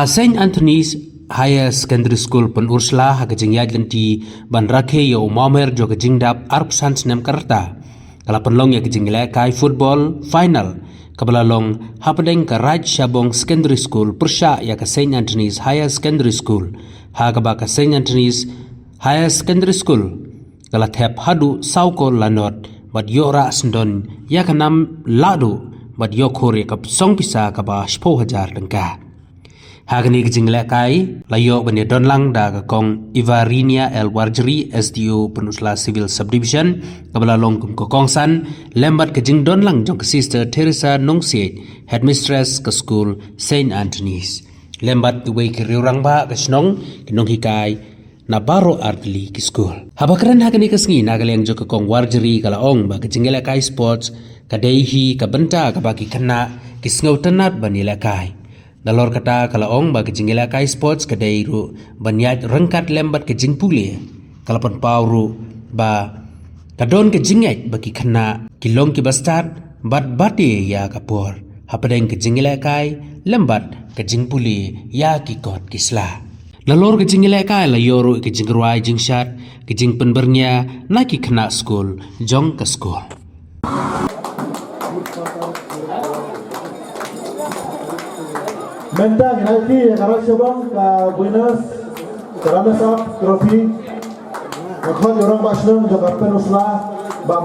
Saint Anthony's Higher Secondary School pun Ursula hagajing yadlanti ban rakhe yo umamer jo gajing dap arpsan snem karta kala penlong ya gajing kai football final kabalalong hapadeng ka Raj Shabong Secondary School Persha ya ka Saint Anthony's Higher Secondary School hagaba ka Saint Anthony's Higher Secondary School kala thep hadu sauko lanot bad yora sndon ya kanam ladu bad yokore kap song pisa kaba 10,000 dengka hagani gajing kai layo bani donlang da ka kong Ivarinia El Warjeri SDO Penusla Civil Subdivision kabalalong kum ko kongsan lembat gajing donlang jong sister Teresa Nongsiet headmistress ka school Saint Anthony's lembat duwe ki riurang ba kasnong kinong hikai na baro artli ki school habakran hagani kasngi nagaleng jo ka kong Warjeri kalaong ba gajing kai sports kadaihi kabenta kabaki kana kisngau tanat bani kai dalor kata kalaong ba kejingela kai sports kadairu banyat rengkat lembat kejing pule kalapan pauru ba kadon kejingat bagi kena kilong ki bastard bat bate ya kapor hapadeng kejingela kai lembat kejing pule ya ki kot kisla dalor kejingela kai la yoru kejing ruai jingshat kejing penbernya naki kena school jong ke school Mendang nanti Raj Shabong ka winners runners up trophy akhon orang basnong jaga penusla ba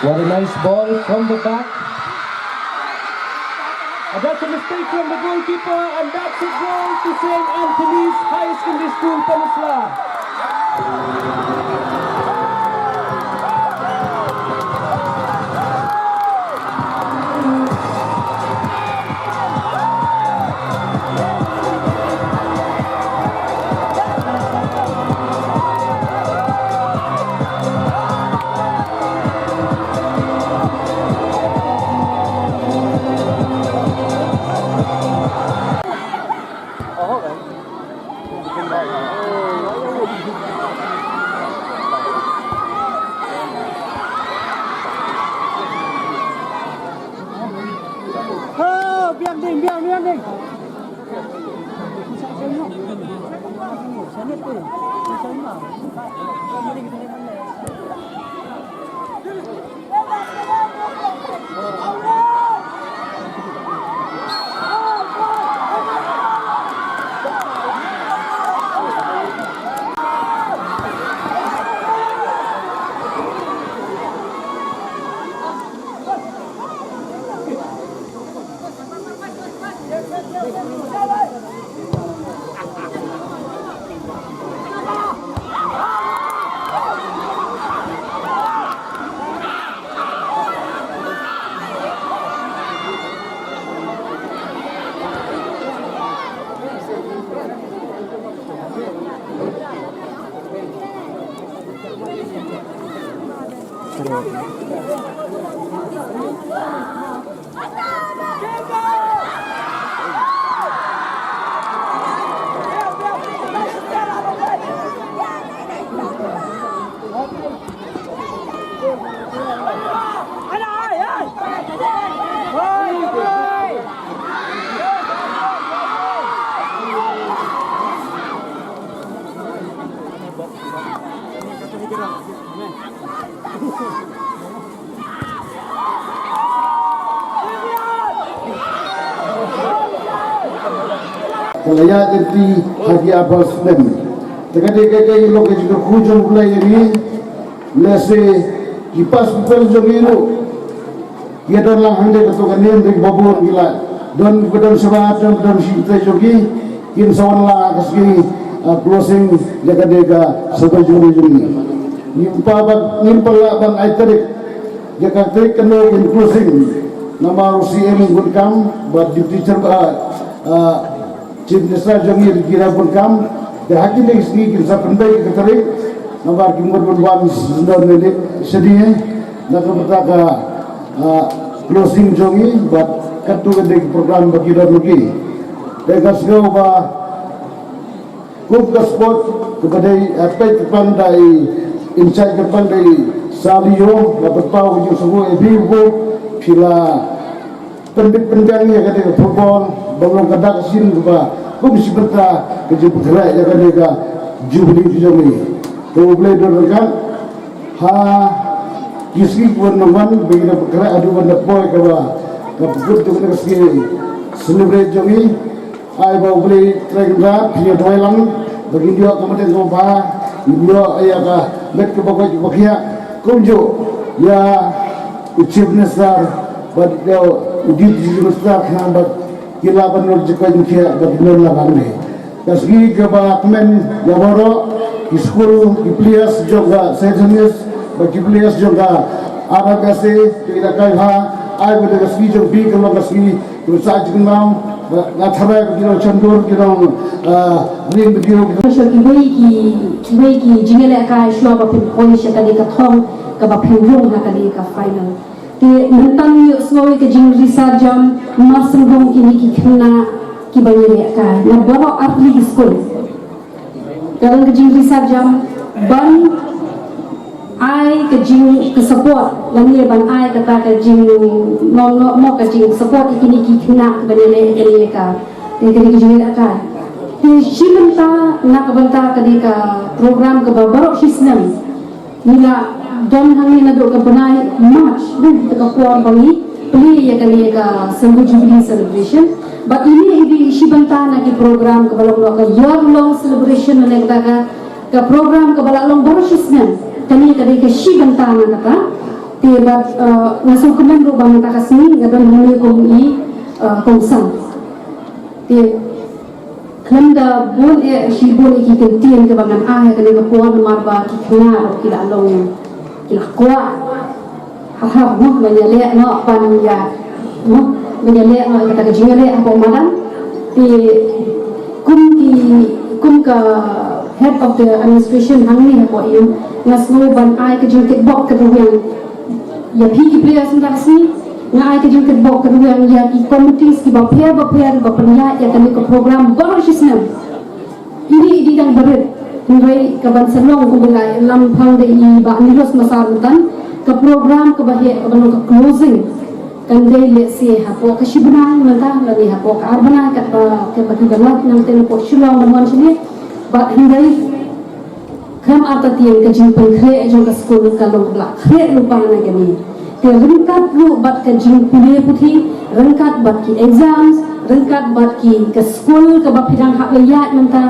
What a nice ball from the back. And that's a mistake from the goalkeeper, and that's a goal to St. Anthony's High Secondary School, Penusla. Biar ding. Kalaya jadi hagi abas nem. Teka lo ke juga kujung kulai ini nasi kipas pel jogiru ia don lang hande ketukan ni untuk babur gila don kedon sebat don kedon cinta jogi kin sawan lah kasih closing jaga sebagai juri nimpa bang aitarik jaga trik kena in closing nama CM Gunkam buat deputy chief minister jogi kira Gunkam dah hakim yang segi kita pendai ketarik nama kimur berwan sedar nelik sedih nak bertaka closing jogi buat kartu kedek program bagi lagi dengan segala bah kubka sport kepada apa pandai insight pandai salio dapat tahu juga semua ibu pila pendek-pendeknya ketika football bangun kedak sin kepada komisi berta kejut gerak ya ketika jubli jogi tu boleh dorongkan kisi warna-warna bagi bergerak adu warna boy kaput tu kena kesi celebrate jogi ai bau beli track dia doilang bagi dia kemudian kompa dia ayah ka met ke bagai bagia kunjo ya chief minister bad dia udit minister kham bad kila banur jekai dia bad non la bangne kasgi ke bakmen ya boro school players juga seniors bagi players juga ara kase tidak kai ha ai bad kasgi jo bi kalau kasgi berusaha jenau na thabai kilo chandur kilo ring kilo so kiwei ki jingele ka shua ba pin polish ka de ka thong ka ba pin rong ka de ka final te nantang yo soi ka jing research jam masang gong ki ki khna ki ba ye ka na boro atli school kalang ka jing research jam ban ai ka jing ka support lamie ban ai ka ta ka jing no ka jing support ikini ki khna ka le ka te ka jing ka ti shibanta na ka banta ka di ka program ka baro shisnam nila don hangi na do ka banai march din ka kuar bangi play ya ka Sembu Jubilee celebration but ini shibanta na ki program ka balong ka year long celebration na ka program ka balong baro shisnam kami kadai ke shibanta na kata tiba nasong kemen ro bang ta kasmi gadon hami ko kong sang ti kanda bon shibon ki kentien ke bangan ah kadai ko puan marba ki khna ki la long ki la kwa ha mo menyale no pan ya no menyale no kata ke jingale apa madan ti kum ka head of the administration hangni ko iu naslo ban ai ka jingkit bok ka ruang ya phiki players nda sini na ai ka jingkit bok ka ruang ya ki committees ki ba pher ba panya ya kami ko program bor shisnam ini di dang baret ngai ka ban salong ko bulai lam phang de i ba nilos masar tan ka program ka ba he ka ban ka closing kan dai le se ha ko ka shibna manta la ni ha ko ka arbana ka ba ki galat nang ten ko shulong man sini ba hindai kam arta tiang ka jing pengkhe jong ka school ka long la khe lupa na gani te rengkat lu bat ka jing pule puthi rengkat bat ki exams rengkat bat ki ka school ka ba pidang hak ya menta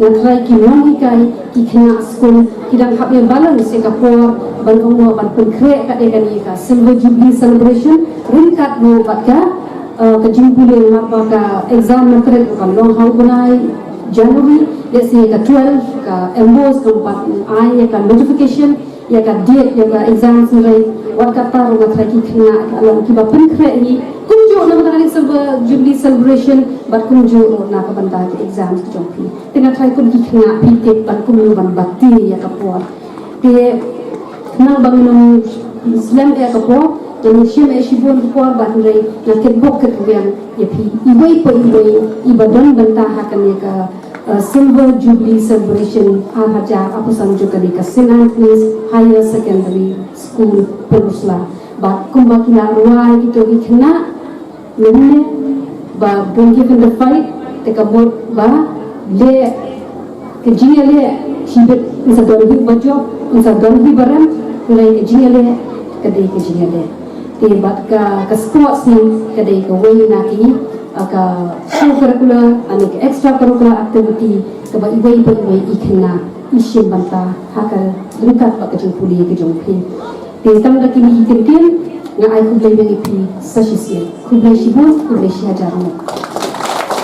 na try ki long kai ki khna school pidang hak ya balang se ka por ban ong ban pengkhe ka de gani ka Sembu Jubilee celebration rengkat lu bat ka jing pule ma ba ka exam na kre ka long hang bunai January let's say ka 12 ka embos ka pat ai ka notification ya ka date ya ka exam serai wat ka tar nga traki khna alam ki ba pun khre hi kumjo na ba ka Jubilee celebration bat kumjo na ka banta ki exam ki jong tena try kun ki khna pi te pan kum ban batti ya ka por te nang bang nung Islam ya ka por jadi shim e shibon por bat rai na ke bok ke yang ya pi ibai po ibadan banta hakan ya ka Silver Jubilee celebration ahaja apusan juga di St. Anthony's Higher Secondary School Penusla ba kumba kila ruai gitu ikna nene ba don't give in the fight teka bot ba le kejia le shibet isa dorbi bajo isa dorbi baran mulai kejia le kadai kejia le te bat ka sports ni kadai ka way naki ka co-curricular and extra-curricular activity ka ba ibai ikhna isim banta haka dekat ba ka jempuli ke jompi te tam da kini itin nga ai ku blai bengi pi sa shi si ku blai shi bu ku blai shi hajar mo